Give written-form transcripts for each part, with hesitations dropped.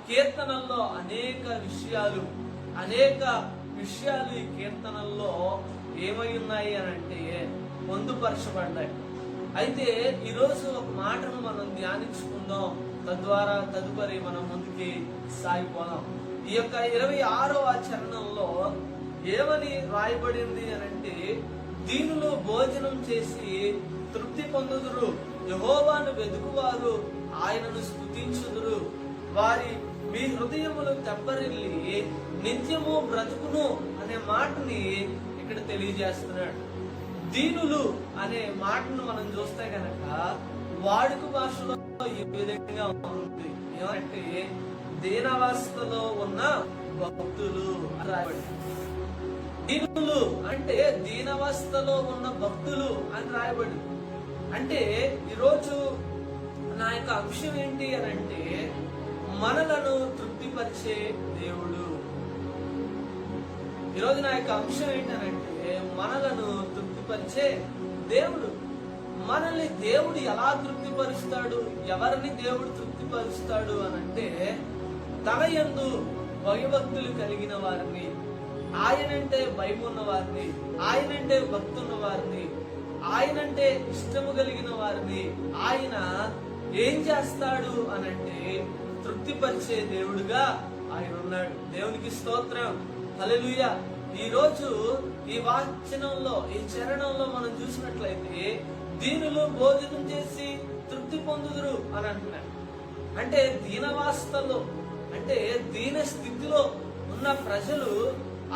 కీర్తనల్లో అనేక విషయాలు ఈ కీర్తనల్లో ఏమై ఉన్నాయి అని అంటే పొందుపరచబడ్డాయి. అయితే ఈరోజు ఒక మాటను మనం ధ్యానించుకుందాం, తద్వారా తదుపరి మనం ముందుకి సాగిపోదాం. ఈ యొక్క 26వ చరణంలో ఏమని రాయబడింది అనంటే, దీనులు భోజనం చేసి తృప్తి పొందుదురు, యెహోవాను వెదుకువారు ఆయనను స్తుతించుదురు, వారి మీ హృదయములు తెప్పరిల్లి నిత్యము బ్రతుకును అనే మాటని ఇక్కడ తెలియజేస్తున్నాడు. దీనులు అనే మాటను మనం చూస్తే గనక వాడుక భాషలో ఈ విధంగా ఉంది. ఏమంటే దీనావస్థలో ఉన్న భక్తులు అని రాయబడింది. దీనులు అంటే దీనావస్థలో ఉన్న భక్తులు అని రాయబడింది. అంటే ఈరోజు నా యొక్క అంశం ఏంటి అని అంటే, మనలను తృప్తిపరిచే దేవుడు. ఈరోజు నా యొక్క అంశం ఏంటనంటే, మనలను తృప్తిపరిచే దేవుడు. మనల్ని దేవుడు ఎలా తృప్తిపరుస్తాడు, ఎవరిని దేవుడు తృప్తిపరుస్తాడు అనంటే, తన యందు భయభక్తులు కలిగిన వారిని, ఆయనంటే భయం ఉన్న వారిని, ఆయనంటే భక్తి ఉన్న వారిని, ఆయనంటే ఇష్టము కలిగిన వారిని ఆయన ఏం చేస్తాడు అనంటే తృప్తిపరిచే దేవుడుగా ఆయన ఉన్నాడు. దేవునికి స్తోత్రం, హల్లెలూయా. ఈ రోజు ఈ వాచనంలో, ఈ చరణంలో మనం చూసినట్లయితే దీనులు భోజనం చేసి తృప్తి పొందుదురు అని అంటున్నాడు. అంటే దీనవాస్తలో, అంటే దీన స్థితిలో ఉన్న ప్రజలు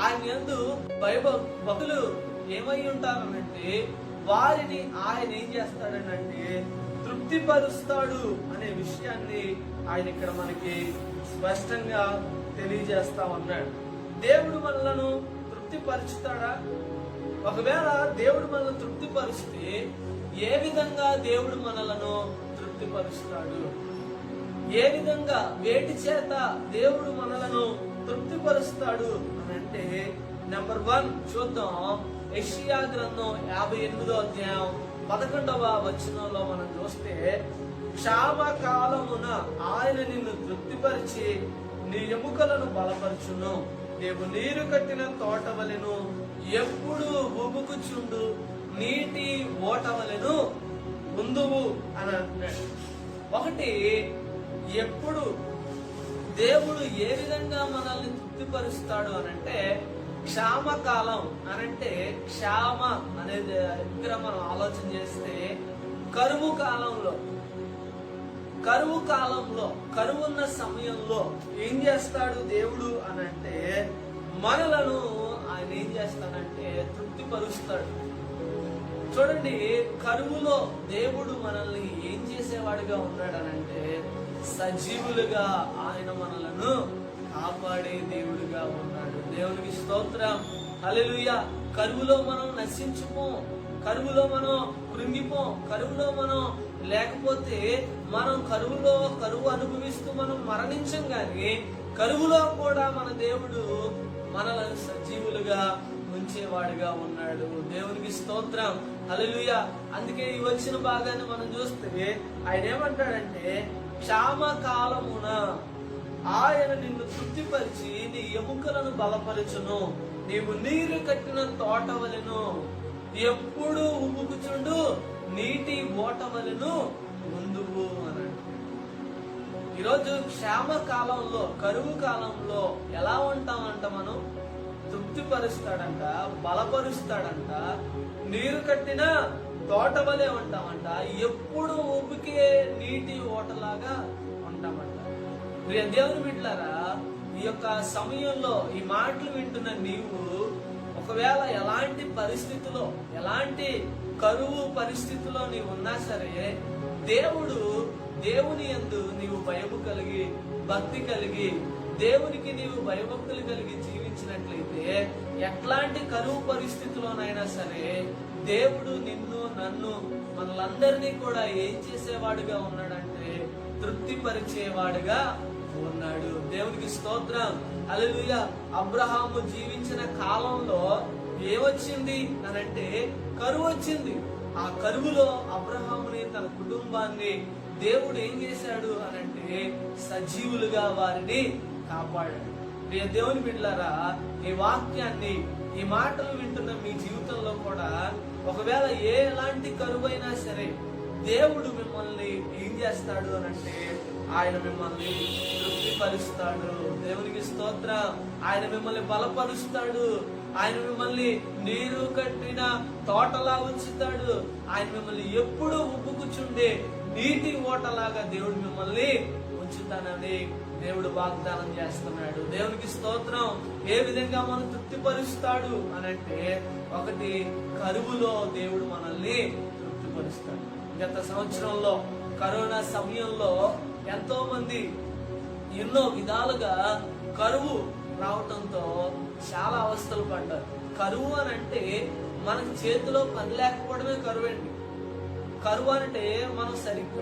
ఆయన యందు భక్తులు ఏమై ఉంటారనంటే, వారిని ఆయన ఏం చేస్తాడనంటే తృప్తిపరుస్తాడు అనే విషయాన్ని ఆయన ఇక్కడ మనకి స్పష్టంగా తెలియజేస్తా ఉన్నాడు. దేవుడు మనలను తృప్తిపరుస్తాడా? ఒకవేళ దేవుడు మనల్ని తృప్తిపరిస్తే ఏ విధంగా దేవుడు మనలను తృప్తిపరుస్తాడు? ఏ విధంగా, వేటి చేత దేవుడు మనలను తృప్తిపరుస్తాడు అని అంటే, నెంబర్ 1 చూద్దాం. యెషయా గ్రంథం 58వ అధ్యాయం 11వ వచనంలో మనం చూస్తే, క్షామ కాలమున ఆయన నిన్ను తృప్తిపరిచి నీ ఎముకలను బలపరచును, నీవు నీరు కట్టిన తోట వలెను ఎప్పుడు ఉబుకుచుండు నీటి ఓట వలెను ఉందువు అని అంటున్నాడు. ఒకటి, ఎప్పుడు దేవుడు ఏ విధంగా మనల్ని తృప్తిపరుస్తాడు అనంటే, క్షామకాలం అనంటే, క్షామ అనేది దగ్గర మనం ఆలోచన చేస్తే కరువు కాలంలో కరువున్న సమయంలో ఏం చేస్తాడు దేవుడు అనంటే, మనలను ఆయన ఏం చేస్తాడంటే తృప్తిపరుస్తాడు. చూడండి, కరువులో దేవుడు మనల్ని ఏం చేసేవాడుగా ఉన్నాడనంటే, సజీవులుగా ఆయన మనలను కాపాడే దేవుడుగా ఉన్నాడు. దేవునికి స్తోత్రం, హల్లెలూయా. కరువులో మనం నశించుకోం, కరువులో మనం కృంగిపోం, కరువులో మనం లేకపోతే మనం కరువు అనుభవిస్తూ మనం మరణించం. గాని కరువులో కూడా మన దేవుడు మనలను సజీవులుగా ఉంచేవాడుగా ఉన్నాడు. దేవునికి స్తోత్రం, హల్లెలూయా. అందుకే ఈ వచ్చిన భాగాన్ని మనం చూస్తే ఆయన ఏమంటాడంటే, క్షామకాలమున ఆయన నిన్ను తృప్తిపరిచి నీ ఎముకలను బలపరచును, నీవు నీరు కట్టిన తోట వలెను ఎప్పుడు ఉబుకుచుండు నీటి ఓట వలెను ముందువు అన్నాడు. ఈరోజు క్షామ కాలంలో, కరువు కాలంలో ఎలా ఉంటామంట? మనం తృప్తిపరుస్తాడంట, బలపరుస్తాడంట, నీరు కట్టిన తోట వలె ఉంటామంట, ఎప్పుడు ఊపికే నీటి ఓటలాగా ఉంటామంట. దేవుని బిడ్డలారా, ఈ యొక్క సమయంలో ఈ మాటలు వింటున్న నీవు ఒకవేళ ఎలాంటి పరిస్థితిలో, ఎలాంటి కరువు పరిస్థితిలో నీవు ఉన్నా సరే, దేవుని యందు నీవు భయము కలిగి, భక్తి కలిగి, దేవునికి నీవు భయభక్తులు కలిగి జీవించినట్లయితే, ఎట్లాంటి కరువు పరిస్థితిలోనైనా సరే దేవుడు నిన్ను, నన్ను, మనలందరినీ కూడా ఏం చేసేవాడుగా ఉన్నాడంటే తృప్తిపరిచేవాడుగా ఉన్నాడు. దేవునికి స్తోత్రం, హల్లెలూయా. అబ్రహాము జీవించిన కాలంలో ఏమొచ్చింది అనంటే కరువు వచ్చింది. ఆ కరువులో అబ్రహాముని, తన కుటుంబాన్ని దేవుడు ఏం చేశాడు అనంటే సజీవులుగా వారిని కాపాడాడు. ప్రియ దేవుని బిడ్డలారా, ఈ వాక్యాన్ని, ఈ మాటలు వింటున్న మీ జీవితంలో కూడా ఒకవేళ ఎలాంటి కరువైనా సరే దేవుడు మిమ్మల్ని ఏం చేస్తాడు అనంటే ఆయన మిమ్మల్ని తృప్తిపరుస్తాడు. దేవునికి స్తోత్రం. ఆయన మిమ్మల్ని బలపరుస్తాడు. ఆయన మిమ్మల్ని నీరు కట్టిన తోటలా ఉంచుతాడు. ఆయన మిమ్మల్ని ఎప్పుడు ఉబ్బుకుచుండే నీటి ఓటలాగా దేవుడు మిమ్మల్ని ఉంచుతానని దేవుడు వాగ్దానం చేస్తున్నాడు. దేవునికి స్తోత్రం. ఏ విధంగా మనం తృప్తిపరుస్తాడు అనంటే, ఒకటి, కరువులో దేవుడు మనల్ని తృప్తిపరుస్తాడు. గత సంవత్సరంలో కరోనా సమయంలో ఎంతో మంది ఎన్నో విధాలుగా కరువు రావటంతో చాలా అవస్థలు పడ్డారు. కరువు అనంటే మనకి చేతిలో పని లేకపోవడమే కరువు అండి. కరువు అంటే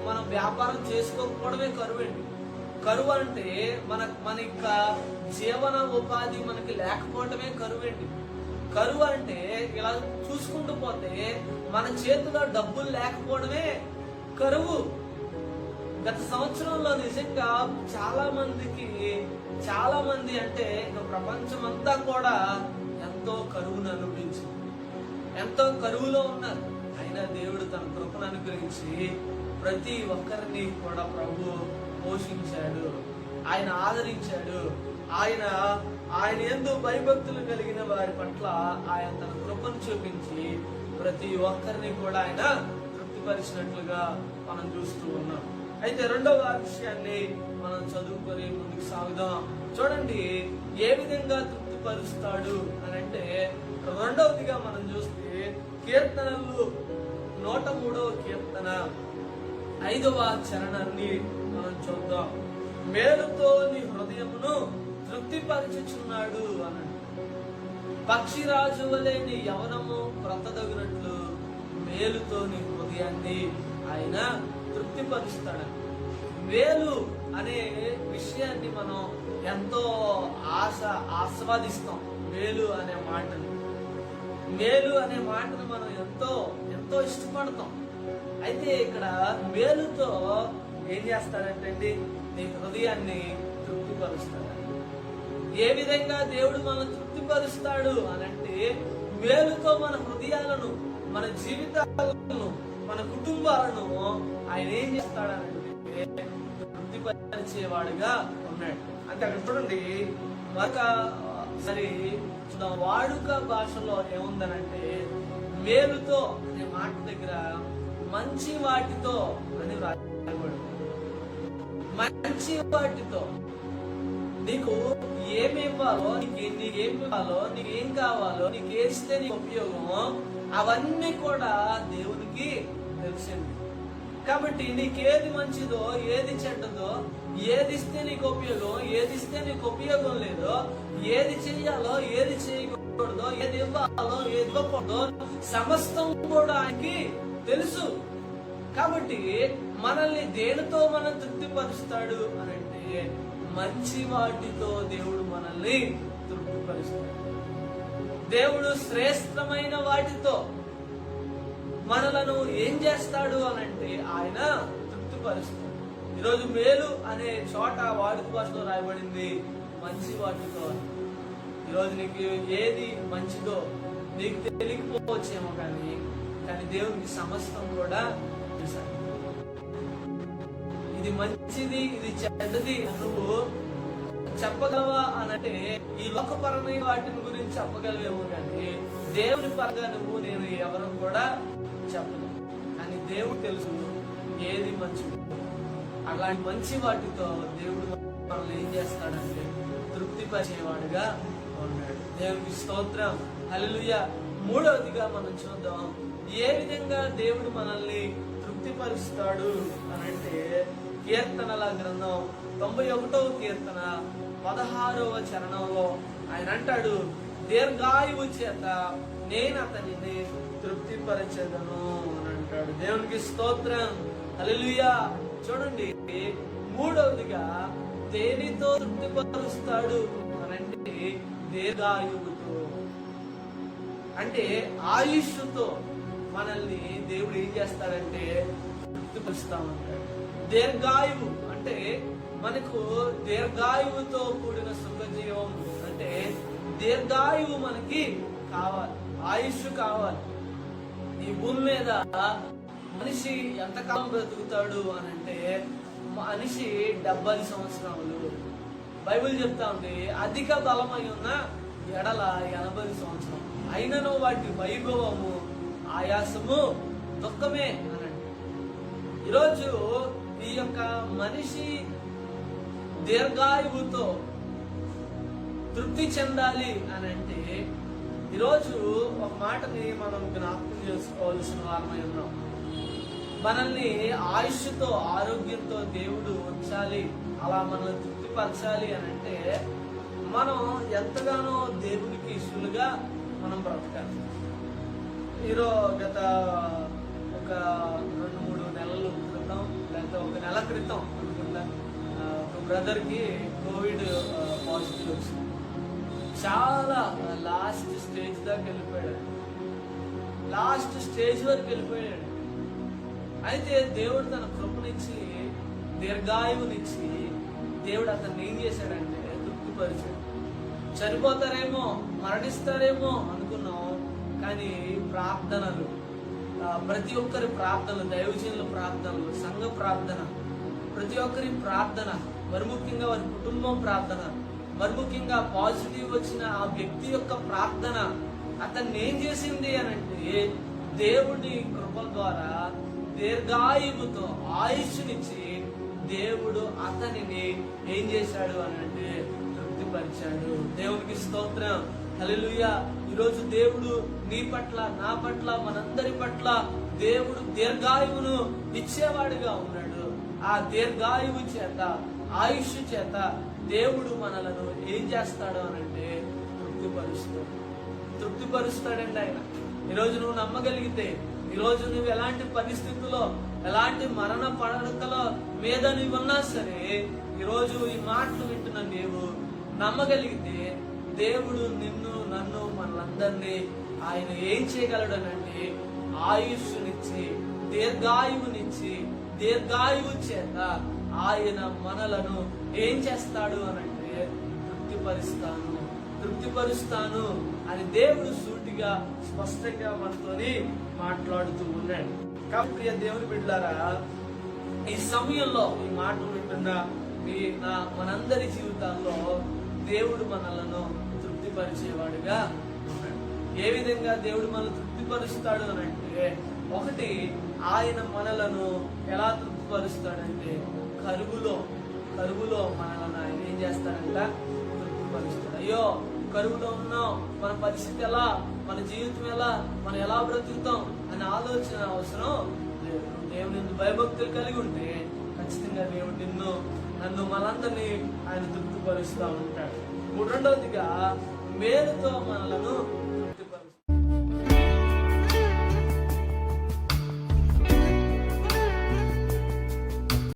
మనం వ్యాపారం చేసుకోకపోవడమే కరువు అండి. కరువు అంటే మన యొక్క జీవన ఉపాధి మనకి లేకపోవడమే కరువు అండి. కరువు అంటే ఇలా చూసుకుంటూ పోతే మన చేతిలో డబ్బులు లేకపోవడమే కరువు. గత సంవత్సరంలో నిజంగా చాలా మంది అంటే ప్రపంచం అంతా కూడా ఎంతో కరువును అనుభవించింది, ఎంతో కరువులో ఉన్నారు. అయినా దేవుడు తన కృపను అనుగ్రహించి ప్రతి ఒక్కరిని కూడా ప్రభు పోషించాడు, ఆయన ఆదరించాడు. ఆయన యందు భయభక్తులు కలిగిన వారి పట్ల ఆయన తన కృపను చూపించి ప్రతి ఒక్కరిని కూడా ఆయన తృప్తిపరిచినట్లుగా మనం చూస్తూ ఉన్నాం. అయితే రెండవ విషయాన్ని మనం చదువుకొని ముందుకు సాగుదాం. చూడండి ఏ విధంగా తృప్తిపరుస్తాడు అని అంటే, రెండవదిగా మనం చూస్తే కీర్తనలు 103వ కీర్తన 5వ చరణాన్ని మనం చూద్దాం. మేలుతో నీ హృదయమును తృప్తిపరచుచున్నాడు అన్నాడు. పక్షిరాజు వలె నీ యవనము క్రొత్తదగినట్లు మేలుతో నీ హృదయాన్ని ఆయన తృప్తిపరుస్తాడు. మేలు అనే విషయాన్ని మనం ఎంతో ఆస్వాదిస్తాం. మేలు అనే మాటను మనం ఎంతో ఎంతో ఇష్టపడతాం. అయితే ఇక్కడ మేలుతో ఏం చేస్తాడంటే నీ హృదయాన్ని తృప్తిపరుస్తాడు. ఏ విధంగా దేవుడు మనం తృప్తిపరుస్తాడు అనంటే, మేలుతో మన హృదయాలను, మన జీవితాలను, మన కుటుంబాలను ఆయన ఏం చేస్తాడనంటే తృప్తిపరిచేవాడుగా ఉన్నాడు. అంటే అక్కడ చూడండి, వాడుక భాషలో ఏముందనంటే, మేలుతో అనే మాట దగ్గర మంచి వాటితో అని రాయబడింది. మంచి వాటితో నీకు ఏమివ్వాలో, నీకేం కావాలో, నీకు ఏస్తే నీకు ఉపయోగమో అవన్నీ కూడా దేవునికి తెలిసింది. కాబట్టి నీకేది మంచిదో, ఏది చెడ్డదో, ఏది ఇస్తే నీకు ఉపయోగం, ఏది ఇస్తే నీకు ఉపయోగం లేదో, ఏది చెయ్యాలో, ఏది చేయకూడదో, ఏది ఇవ్వాలో, ఏది ఇవ్వకూడదో సమస్తం కూడా ఆయనకి తెలుసు. కాబట్టి మనల్ని దేనితో మనం తృప్తిపరుస్తాడు అని అంటే, మంచి వాటితో దేవుడు మనల్ని తృప్తిపరుస్తాడు. దేవుడు శ్రేష్టమైన వాటితో మనలను ఏం చేస్తాడు అనంటే ఆయన తృప్తిపరుస్తాడు. ఈరోజు మేలు అనే చోట వాడుక భాషలో రాయబడింది మంచి వాటితో. ఈరోజు నీకు ఏది మంచిదో నీకు తెలియకపోవచ్చేమో, కానీ దేవునికి సమస్తం కూడా తెలుసు. ఇది మంచిది, ఇది చెడ్డది నువ్వు చెప్పగలవా అనంటే, ఈ లోకపరమైన వాటిని గురించి చెప్పగలవేమో, కానీ దేవుని పరంగా నువ్వు నేను ఎవరు కూడా చెప్పను. కానీ దేవుడు తెలుసు ఏది మంచిది. అలాంటి మంచి వాటితో దేవుడు మనల్ని ఏం చేస్తాడంటే తృప్తిపరిచేవాడుగా ఉన్నాడు. దేవునికి స్తోత్రం, హల్లెలూయా. మూడవదిగా మనం చూద్దాం, ఏ విధంగా దేవుడు మనల్ని తృప్తిపరుస్తాడు అనంటే, కీర్తనల గ్రంథం 91వ కీర్తన 16వ చరణంలో ఆయన అంటాడు, దీర్ఘాయువు చేత నేను అతనిని తృప్తిపరచెదను అని అంటాడు. దేవునికి స్తోత్రం, హల్లెలూయా. చూడండి, మూడవదిగా దేనితో తృప్తిపరుస్తాడు అనంటే దీర్ఘాయువుతో, అంటే ఆయుష్తో మనల్ని దేవుడు ఏం చేస్తాడంటే తృప్తిపరుస్తా ఉంటాడు. దీర్ఘాయువు అంటే మనకు దీర్ఘాయువుతో కూడిన సుఖజీవం అంటే దీర్ఘాయువు మనకి కావాలి, ఆయుష్ కావాలి. ఈ భూమి మీద మనిషి ఎంతకాలం బ్రతుకుతాడు అని అంటే మనిషి 70 సంవత్సరాలు. బైబిల్ చెప్తా ఉంది అధిక బలమై ఉన్న ఎడల 80 సంవత్సరం అయినను వాటి వైభవము ఆయాసము దుఃఖమే అనండి. ఈరోజు ఈ యొక్క మనిషి దీర్ఘాయువుతో తృప్తి చెందాలి అని అంటే ఈరోజు ఒక మాటని మనం జ్ఞాపకం చేసుకోవాల్సిన వారమై ఉన్నాం. మనల్ని ఆయుష్తో ఆరోగ్యంతో దేవుడు ఉంచాలి, అలా మనల్ని తృప్తిపరచాలి అని అంటే మనం ఎంతగానో దేవుడికి ఇష్టలుగా మనం బ్రతకాలి. గత ఒక 2-3 నెలల క్రితం లేకపోతే ఒక నెల క్రితం అనుకుంటా ఒక బ్రదర్ కి కోవిడ్ పాజిటివ్ వచ్చింది. చాలా లాస్ట్ స్టేజ్ దాకా వెళ్ళిపోయాడు, లాస్ట్ స్టేజ్ వరకు వెళ్ళిపోయాడు. అయితే దేవుడు తన కృపనిచ్చి దీర్ఘాయువునిచ్చి దేవుడు అతన్ని ఏం చేశాడంటే తృప్తిపరిచాడు. చనిపోతారేమో మరణిస్తారేమో అనుకున్నాం, కానీ ప్రార్థనలు, ప్రతి ఒక్కరి ప్రార్థనలు, దైవజనుల ప్రార్థనలు, సంఘ ప్రార్థన, ప్రతి ఒక్కరి ప్రార్థన, మరి ముఖ్యంగా వారి కుటుంబం ప్రార్థన, మరి ముఖ్యంగా పాజిటివ్ వచ్చిన ఆ వ్యక్తి యొక్క ప్రార్థన అతన్ని ఏం చేసింది అని అంటే దేవుడి కృప ద్వారా దీర్ఘాయువుతో ఆయుష్నిచ్చి దేవుడు అతనిని ఏం చేశాడు అని అంటే తృప్తిపరిచాడు. దేవునికి స్తోత్రం, హల్లెలూయా. ఈరోజు దేవుడు నీ పట్ల, నా పట్ల, మనందరి పట్ల దేవుడు దీర్ఘాయువును ఇచ్చేవాడుగా ఉన్నాడు. ఆ దీర్ఘాయువు చేత, ఆయుష్ చేత దేవుడు మనలను ఏం చేస్తాడు అని అంటే తృప్తిపరుస్తాడండి ఆయన. ఈరోజు నువ్వు నమ్మగలిగితే, ఈరోజు నువ్వు ఎలాంటి పరిస్థితుల్లో, ఎలాంటి మరణ పడకలో మీద నువ్వు ఉన్నా సరే, ఈరోజు ఈ మాటలు వింటున్న నీవు నమ్మగలిగితే దేవుడు నిన్ను, నన్ను, మనందరినీ ఆయన ఏం చేయగలడు అంటే ఆయుష్నిచ్చి, దీర్ఘాయువునిచ్చి, దీర్ఘాయువు చేత ఆయన మనలను ఏం చేస్తాడు అనంటే తృప్తిపరుస్తాను అని దేవుడు సూటిగా స్పష్టంగా మనతోని మాట్లాడుతూ ఉన్నాడు. కాబట్టి ప్రియ దేవుని బిడ్డలారా, ఈ సమయంలో ఈ మాటలు వింటున్న మనందరి జీవితాల్లో దేవుడు మనలను తృప్తిపరిచేవాడుగా ఉన్నాడు. ఏ విధంగా దేవుడు మనల్ని తృప్తిపరుస్తాడు అని అంటే, ఒకటి, ఆయన మనలను ఎలా తృప్తిపరుస్తాడంటే కరువులో మనలను ఆయన ఏం చేస్తాడంట తృప్తిపరుస్తాడు. అయ్యో కరువులో ఉన్నాం, మన పరిస్థితి ఎలా, మన జీవితం ఎలా, మనం ఎలా బ్రతుకుతాం అనే ఆలోచన అవసరం లేదు. దేవుని భయభక్తులు కలిగి ఉంటే ఖచ్చితంగా దేవుడు నిన్ను, నన్ను, మనందరినీ ఆయన తృప్తిపరుస్తూ ఉంటాడు. రెండవదిగా మేలుతో మనలను